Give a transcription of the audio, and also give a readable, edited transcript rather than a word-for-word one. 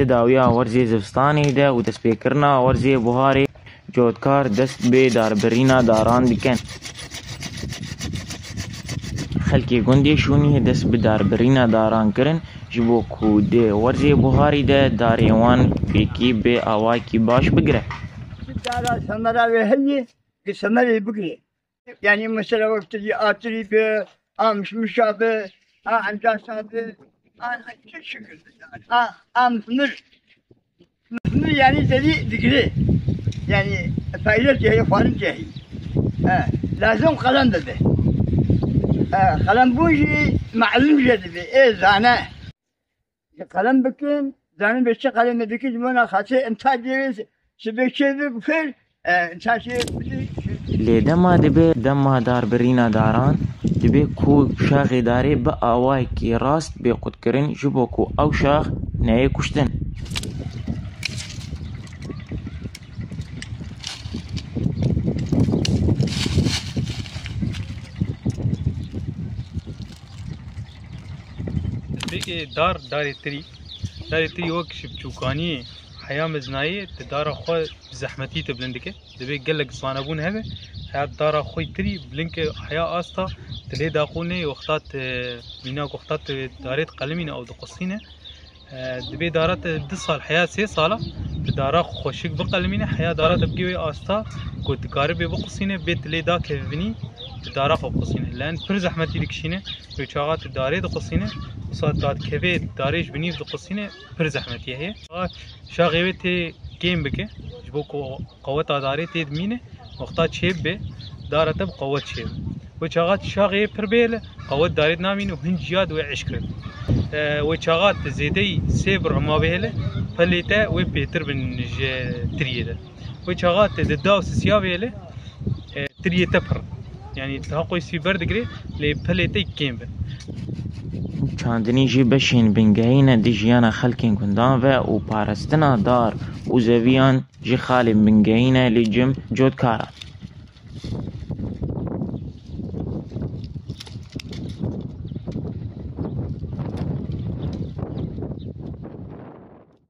داویا ورزی زستانی ده و دست پیکرنا ورزی بوهاری جودکار دست به داربرینا داران دیکن. خلکی گندی شونی دست به داربرینا داران کرن جبو کو ده ورزی بوهاری ده داریوان پیکی به آوای کی باش بگره. دارا سنرا ve heli ki senaryo bugün. Yani mesela vakti atri be ammış abi amca sahibi çok şükür. Amsınır yani dedi dikri. Yani fayda cehi falan cehi. Lazım kalan dedi. Kalan bu işi malum dedi. Zane. Kalan bakın. Zane beşe kalan dedi cumana khası imtihac سبكتي بفر تاشي لدما دبي دما دار برينا داران دبي كو شاغي داري بأواي كي راست بي قد كرين جبوكو أو شاغ ناي كشتن بيكي داري تري وك شبچوكاني حياة مزناية تدارا خو زحمتي تبلندكه دبي قلق صانبون هذا حياة دارا خوي تري بلنك حياة آستا تلي داقوني وقتات مينا وقتات داريت قلمين أو دقصينه دبي دارات 2 سال حياة 3 سالة تدارا خوشك بقلمينه حياة دارات بقيوي آستا كنت كاربي بقصينه بيت لي دا كيفني تدارا خو بقصينه لأن پر زحمتي دكشينه وشاغات داري دقصينه وصاد داد كبيت داريش بنيف دقصينه پر زحمتي هي شاغيوتي جيم بكه جبوكو قوة داري تدمينه وقتات شيب به دارته بقوة شيب وشاغات شاغي پر بيله قوة داري نامينه وهنجياد وعشكر وشاغات زيدي سيبر عما بهله فليته وبيتر بن تريده وشاغات دداو سيا بهله تريه تفر يعني تحقق سي بردگري لي فليته جيم به چاندنی جی بشین بنگهینه دی جیانا خلکین گندان و پارستنا دار و زویان جی خالی بنگهینه لی جم جود کارا